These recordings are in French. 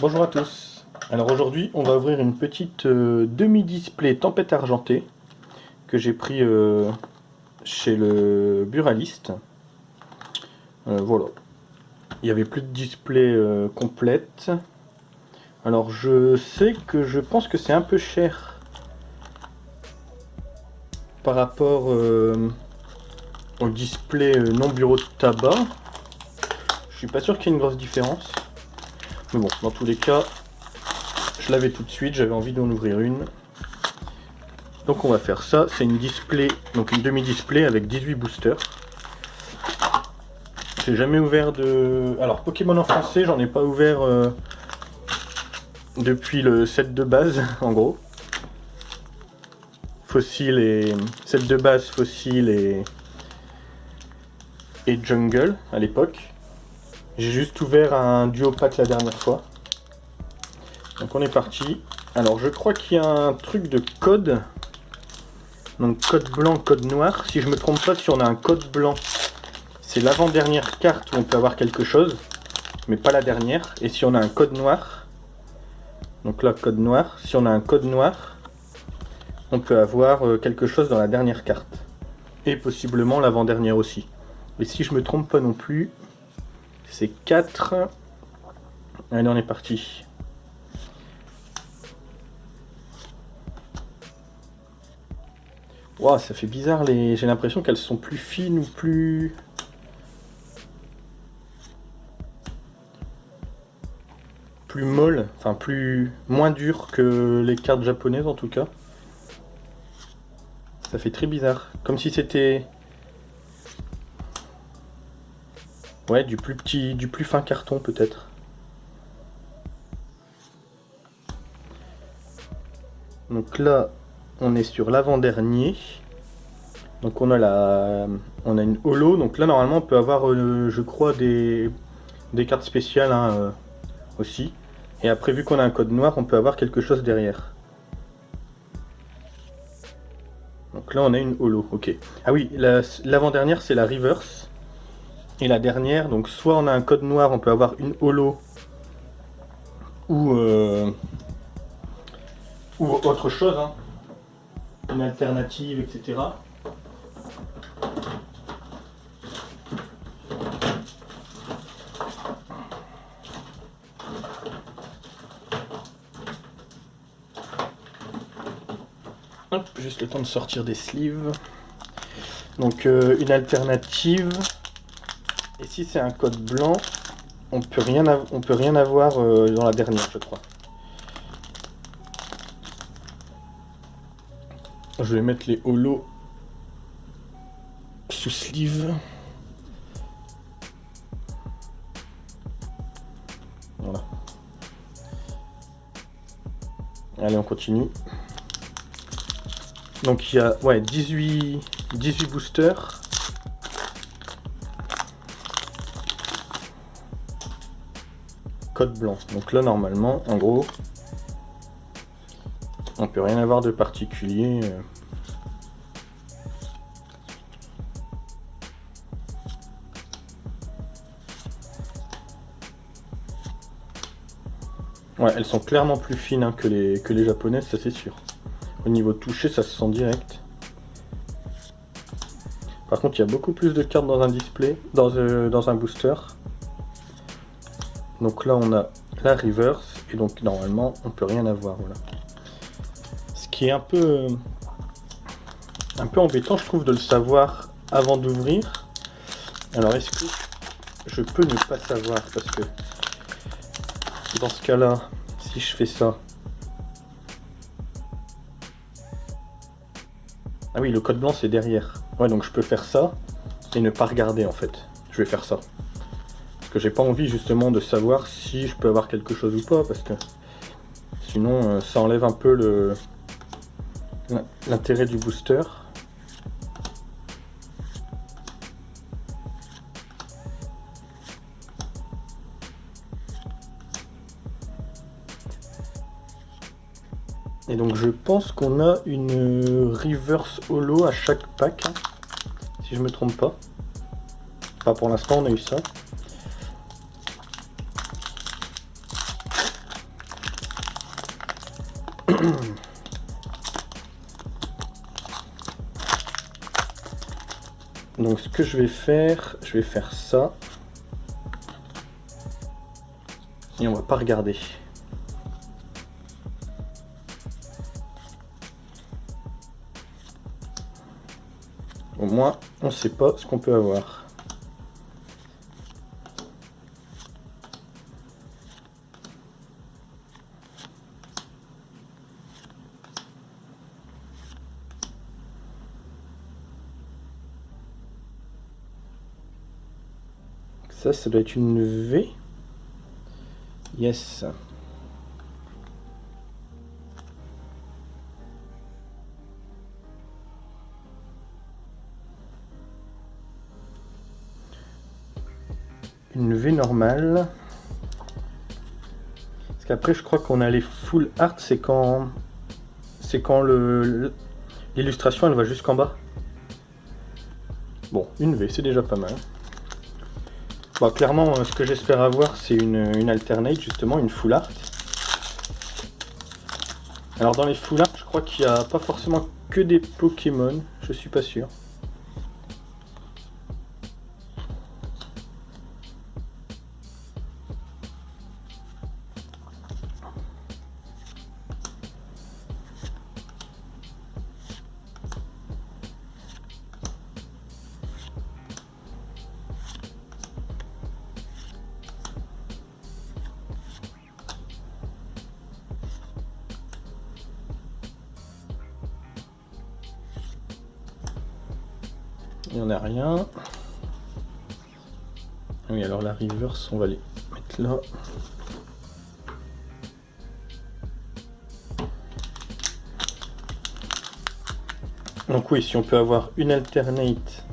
Bonjour à tous. Alors aujourd'hui, on va ouvrir une petite demi-display Tempête argentée que j'ai pris chez le buraliste. Voilà. Il n'y avait plus de display complète. Alors je pense que c'est un peu cher par rapport au display non bureau de tabac. Je suis pas sûr qu'il y ait une grosse différence. Mais bon, dans tous les cas, je l'avais tout de suite, j'avais envie d'en ouvrir une. Donc on va faire ça, c'est une display, donc une demi-display avec 18 boosters. J'ai jamais ouvert de... Alors Pokémon en français, j'en ai pas ouvert depuis le set de base, en gros. Fossile et... Set de base, Fossile et Jungle, à l'époque. J'ai juste ouvert un duo pack la dernière fois. Donc on est parti. Alors je crois qu'il y a un truc de code. Donc code blanc, code noir. Si je me trompe pas, si on a un code blanc, c'est l'avant-dernière carte où on peut avoir quelque chose, mais pas la dernière. Et si on a un code noir, donc là code noir, si on a un code noir, on peut avoir quelque chose dans la dernière carte. Et possiblement l'avant-dernière aussi. Et si je me trompe pas non plus, c'est 4. Allez, on est parti. Wow, ça fait bizarre, j'ai l'impression qu'elles sont plus fines ou plus molles, enfin moins dures que les cartes japonaises en tout cas. Ça fait très bizarre, comme si c'était du plus petit, du plus fin carton peut-être. Donc là, on est sur l'avant-dernier. Donc on a une holo. Donc là normalement on peut avoir, je crois, des cartes spéciales aussi. Et après, vu qu'on a un code noir, on peut avoir quelque chose derrière. Donc là on a une holo, ok. Ah oui, l'avant-dernière c'est la reverse. Et la dernière, donc soit on a un code noir, on peut avoir une holo ou autre chose, hein. Une alternative, etc. Hop, juste le temps de sortir des sleeves. Donc une alternative. Et si c'est un code blanc, on peut rien avoir dans la dernière, je crois. Je vais mettre les holos sous sleeve. Voilà. Allez, on continue. Donc il y a 18 boosters. Code blanc. Donc là normalement, en gros, on peut rien avoir de particulier. Ouais, elles sont clairement plus fines que les japonaises, ça c'est sûr. Au niveau toucher, ça se sent direct. Par contre, il y a beaucoup plus de cartes dans un display, dans un booster. Donc là, on a la reverse, et donc normalement, on peut rien avoir. Voilà. Ce qui est un peu embêtant, je trouve, de le savoir avant d'ouvrir. Alors, est-ce que je peux ne pas savoir, parce que dans ce cas-là, si je fais ça... Ah oui, le code blanc, c'est derrière. Ouais, donc je peux faire ça et ne pas regarder, en fait. Je vais faire ça. Parce que j'ai pas envie, justement, de savoir si je peux avoir quelque chose ou pas, parce que sinon, ça enlève un peu l'intérêt du booster. Et donc je pense qu'on a une reverse holo à chaque pack, hein, si je me trompe pas. Enfin pour l'instant on a eu ça. Donc ce que je vais faire ça. Et on va pas regarder. Au moins, on sait pas ce qu'on peut avoir. Ça doit être une V. Yes. Une V normale. Parce qu'après, je crois qu'on a les full art, c'est quand l'illustration elle va jusqu'en bas. Bon, une V, c'est déjà pas mal. Bon, clairement, ce que j'espère avoir, c'est une alternate, justement, une full art. Alors, dans les full art, je crois qu'il n'y a pas forcément que des Pokémon, je suis pas sûr. Il n'y en a rien. Oui, alors la reverse, on va les mettre là. Donc oui, si on peut avoir une alternate.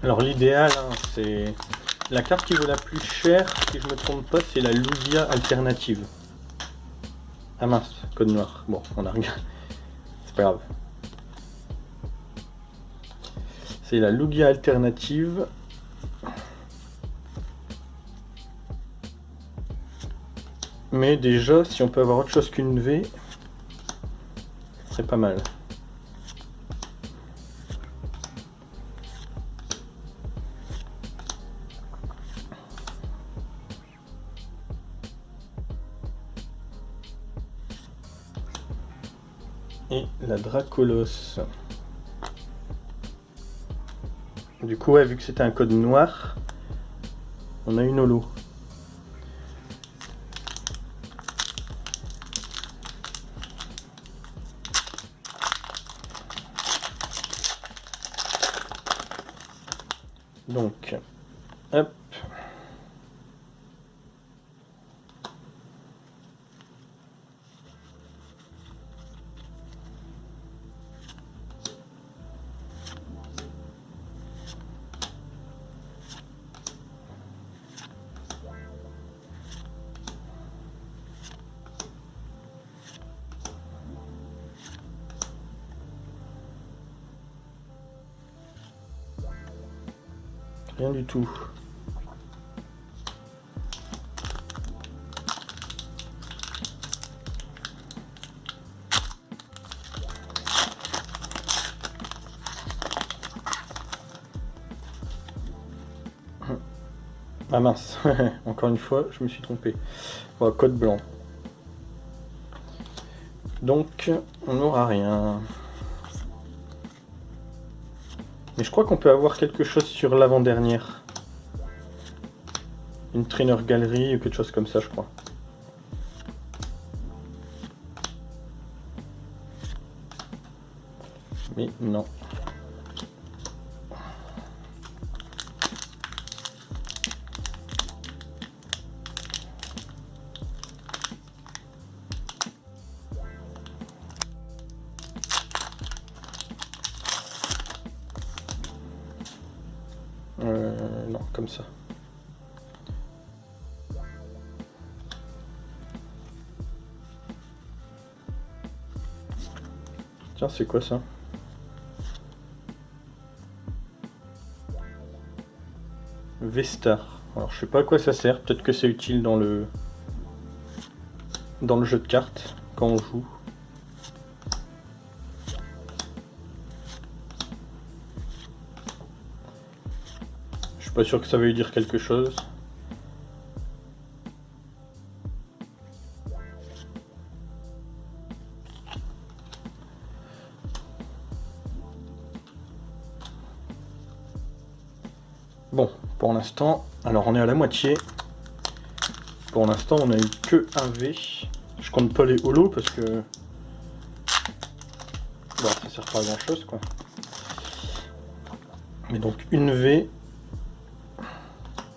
Alors l'idéal, hein, c'est... La carte qui vaut la plus chère, si je me trompe pas, c'est la Lugia alternative. Ah mince, code noir. Bon, on a regardé. C'est pas grave. C'est la Lugia alternative. Mais déjà, si on peut avoir autre chose qu'une V, ce serait pas mal. Et la Dracolos. Du coup, ouais, vu que c'était un code noir, on a une holo. Donc, hop. Rien du tout. Ah mince, encore une fois, je me suis trompé. Bon, code blanc. Donc, on n'aura rien. Mais je crois qu'on peut avoir quelque chose sur l'avant-dernière. Une trainer galerie ou quelque chose comme ça, je crois. Mais non. Non, comme ça. Tiens, c'est quoi ça? V-Star. Alors je sais pas à quoi ça sert, peut-être que c'est utile dans le jeu de cartes quand on joue. Je suis pas sûr que ça veuille dire quelque chose. Bon, pour l'instant, alors on est à la moitié. Pour l'instant, on a eu que un V. Je compte pas les holos parce que bon, ça sert pas à grand chose quoi. Mais donc une V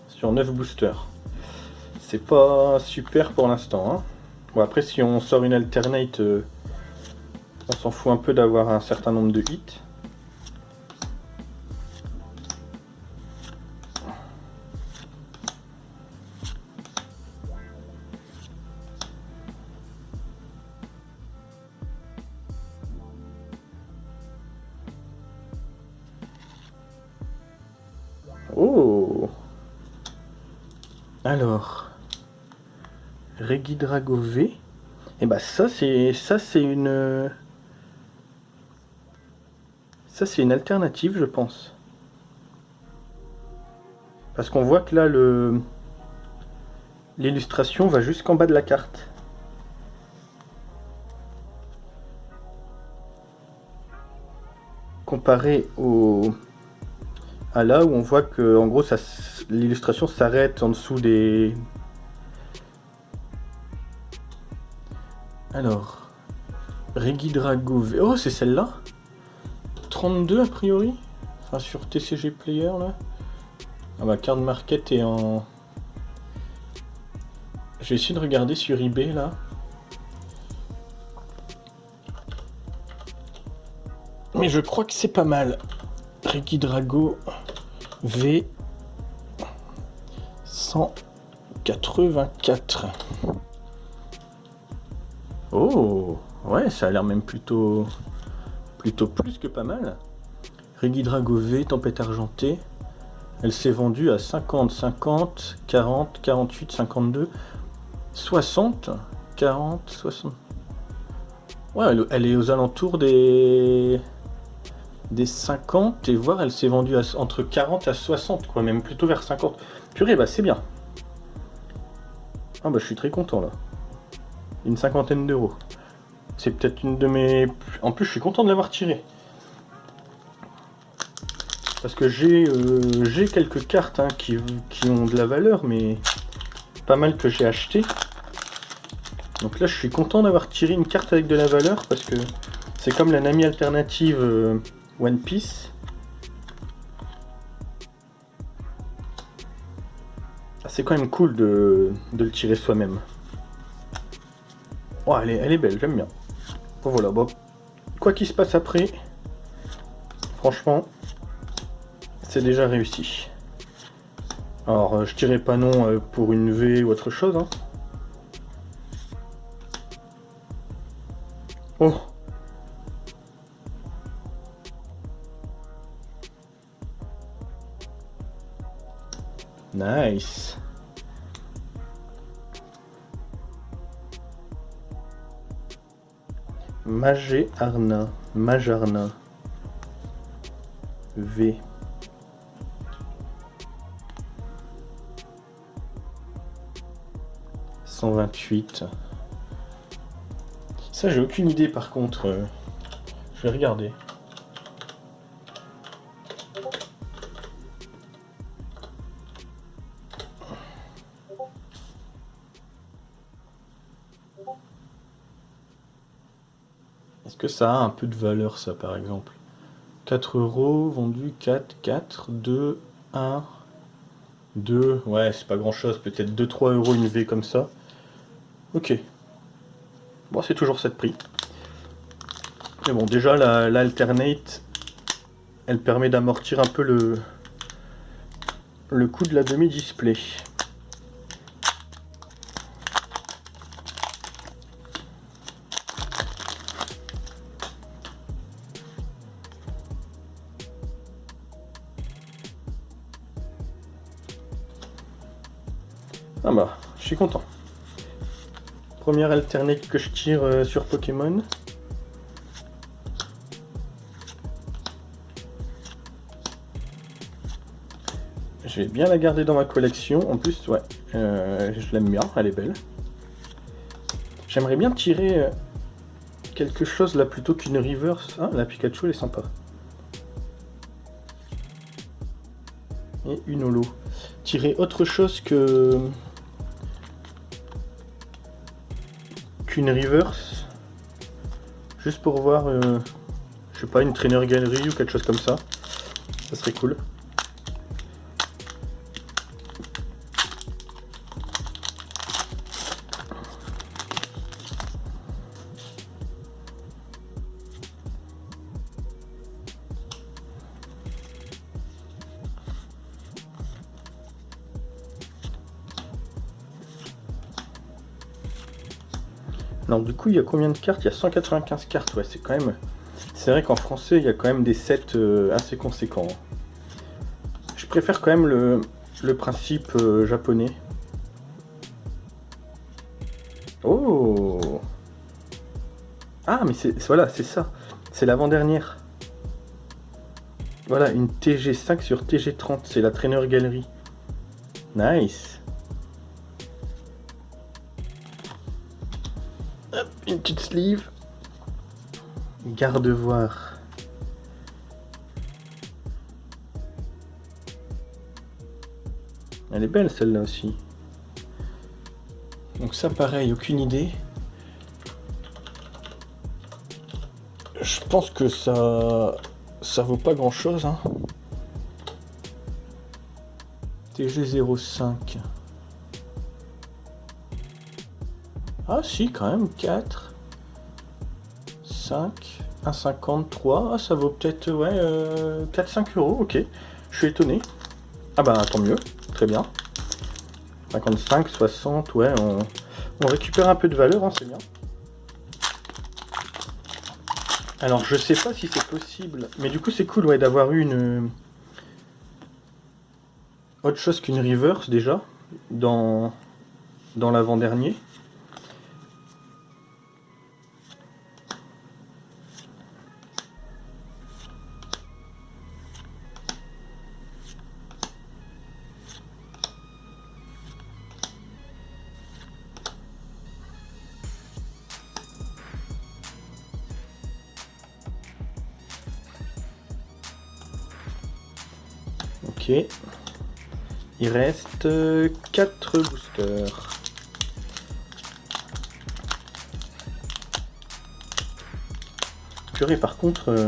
sur 9 boosters. C'est pas super pour l'instant. Hein. Bon, après, si on sort une alternate, on s'en fout un peu d'avoir un certain nombre de hits. Oh! Alors, Regidrago V. Et bah ça c'est une alternative je pense. Parce qu'on voit que là l'illustration va jusqu'en bas de la carte. Comparé à là où on voit que en gros l'illustration s'arrête en dessous des. Alors, Regidrago V. Oh, c'est celle-là 32 a priori. Enfin, sur TCG Player là. Ah bah, card market est en. Je vais essayer de regarder sur eBay là. Mais je crois que c'est pas mal. Regidrago V 184. Oh, ouais, ça a l'air même plutôt plus que pas mal. Regidrago V, tempête argentée. Elle s'est vendue à 50, 50, 40, 48, 52, 60, 40, 60. Ouais, elle est aux alentours des 50 et voire elle s'est vendue entre 40 à 60 quoi, même plutôt vers 50. Purée, bah c'est bien. Ah bah je suis très content là. Une cinquantaine d'euros. C'est peut-être une de mes. En plus, je suis content de l'avoir tiré. Parce que j'ai quelques cartes hein, qui ont de la valeur, mais pas mal que j'ai acheté. Donc là, je suis content d'avoir tiré une carte avec de la valeur parce que c'est comme la Nami alternative One Piece. Ah, c'est quand même cool de le tirer soi-même. Oh, elle est belle, j'aime bien. Bon voilà, bon. Quoi qu'il se passe après, franchement, c'est déjà réussi. Alors, je tirais pas non pour une V ou autre chose. Hein. Oh! Nice! Majarna. V. « 128. Ça, j'ai aucune idée par contre. Je vais regarder. Est-ce que ça a un peu de valeur, ça, par exemple? 4 euros, vendu 4, 4, 2, 1, 2. Ouais, c'est pas grand-chose. Peut-être 2-3 euros une V comme ça. Ok. Bon, c'est toujours ça de prix. Mais bon, déjà, l'alternate, elle permet d'amortir un peu le coût de la demi-display. Ah bah, je suis content. Première alternate que je tire sur Pokémon. Je vais bien la garder dans ma collection. En plus, ouais, je l'aime bien, elle est belle. J'aimerais bien tirer quelque chose là plutôt qu'une reverse. Ah, la Pikachu elle est sympa. Et une holo. Tirer autre chose qu'une reverse. Juste pour voir, je sais pas, une trainer galerie ou quelque chose comme ça. Ça serait cool. Alors du coup, il y a combien de cartes? Il y a 195 cartes, ouais, c'est quand même... C'est vrai qu'en français, il y a quand même des sets assez conséquents. Je préfère quand même le principe japonais. Oh! Ah, mais voilà, c'est ça. C'est l'avant-dernière. Voilà, une TG5 sur TG30, c'est la Trainer Gallery. Nice! Hop, une petite sleeve. Gardevoir. Elle est belle celle-là aussi. Donc ça pareil, aucune idée. Je pense que ça vaut pas grand chose. Hein. TG05. Ah si quand même, 4, 5, 1,53. Ah ça vaut peut-être ouais 4-5 euros, ok. Je suis étonné. Ah bah tant mieux, très bien. 55, 60, ouais, on récupère un peu de valeur, hein, c'est bien. Alors je sais pas si c'est possible, mais du coup c'est cool ouais, d'avoir eu une autre chose qu'une reverse déjà dans l'avant-dernier. Ok. Il reste 4 boosters. Purée, par contre...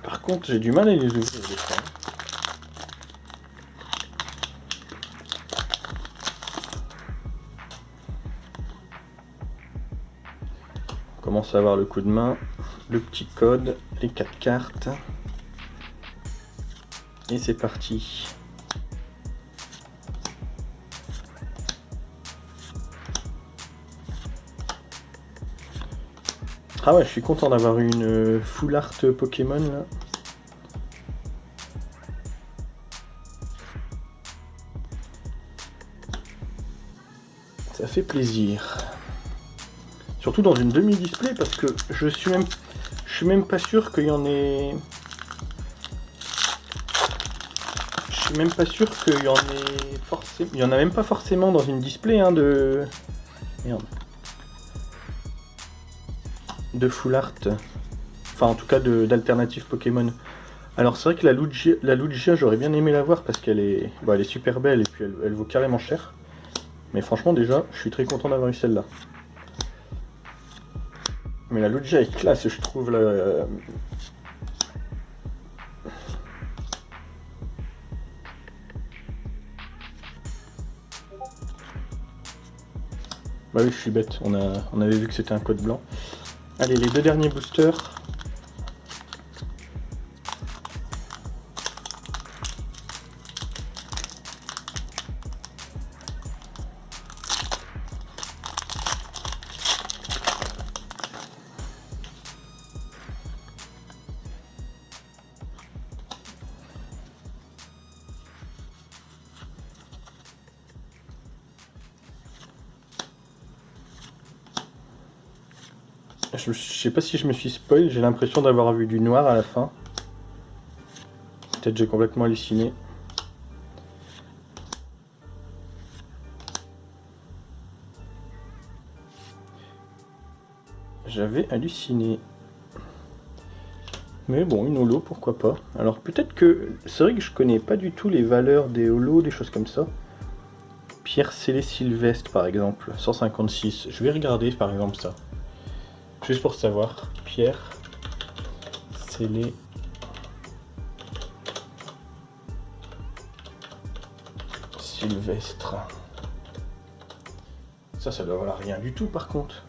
Par contre, j'ai du mal à les ouvrir des fois. On commence à avoir le coup de main, le petit code, les 4 cartes. Et c'est parti. Ah ouais, je suis content d'avoir une full art Pokémon là. Ça fait plaisir. Surtout dans une demi-display parce que je suis même pas sûr qu'il y en ait... Je suis même pas sûr qu'il y en ait forcément... Il y en a même pas forcément dans une display hein, de... Merde. De full art. Enfin en tout cas d'alternative Pokémon. Alors c'est vrai que la Lugia j'aurais bien aimé la voir parce qu'elle est... Bon, elle est super belle et puis elle vaut carrément cher. Mais franchement déjà je suis très content d'avoir eu celle-là. Mais la Lugia est classe je trouve là. Bah oui je suis bête, on avait vu que c'était un code blanc. Allez les deux derniers boosters. Je sais pas si je me suis spoil, j'ai l'impression d'avoir vu du noir à la fin. Peut-être j'ai complètement halluciné. J'avais halluciné. Mais bon, une holo, pourquoi pas. Alors peut-être que... C'est vrai que je connais pas du tout les valeurs des holos, des choses comme ça. Pierre scellé Sylvestre, par exemple, 156. Je vais regarder, par exemple, ça. Juste pour savoir. Pierre scellé... Sylvestre. Ça doit valoir rien du tout, par contre.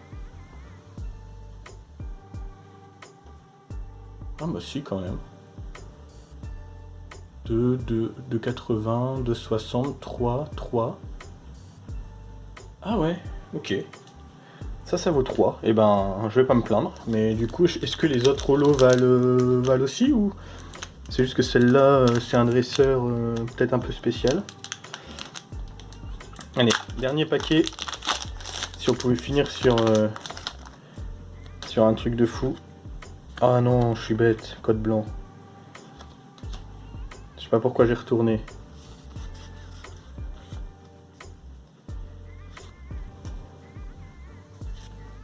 Ah bah si, quand même. 2,80, 2,60, 3. Ah ouais, ok. Ça vaut 3. Et ben, je vais pas me plaindre. Mais du coup, est-ce que les autres holos valent aussi ou c'est juste que celle-là, c'est un dresseur peut-être un peu spécial. Allez, dernier paquet. Si on pouvait finir sur un truc de fou. Ah non, je suis bête, code blanc. Je sais pas pourquoi j'ai retourné.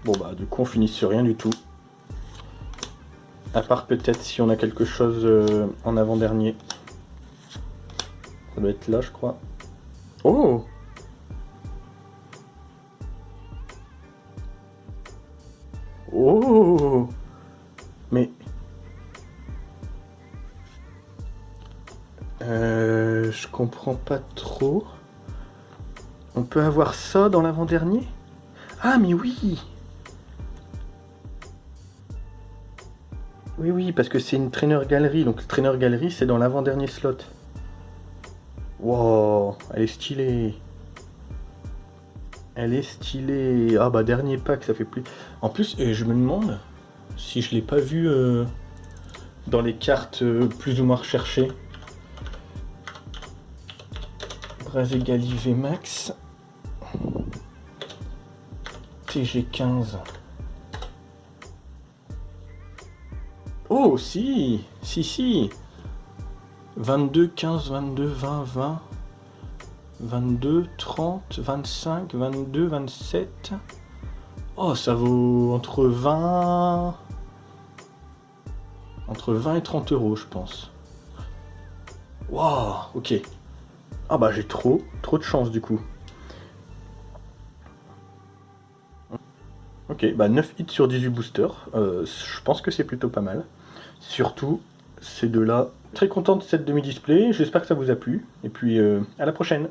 Bon bah du coup on finit sur rien du tout. À part peut-être si on a quelque chose en avant-dernier. Ça doit être là je crois. Oh! Oh! Mais... je comprends pas trop. On peut avoir ça dans l'avant-dernier? Ah mais oui! Oui, parce que c'est une trainer galerie, donc le trainer galerie c'est dans l'avant-dernier slot. Wow, elle est stylée. Elle est stylée. Ah bah dernier pack, ça fait plus... En plus, je me demande si je l'ai pas vu dans les cartes plus ou moins recherchées. Brazegali VMAX. TG15. Oh si. 22, 15, 22, 20, 20, 22, 30, 25, 22, 27. Oh, ça vaut entre 20 et 30 euros, je pense. Waouh, ok. Ah bah j'ai trop de chance du coup. Ok, bah 9 hits sur 18 boosters. Je pense que c'est plutôt pas mal. Surtout, ces deux-là. Très content de cette demi-display. J'espère que ça vous a plu. Et puis, à la prochaine.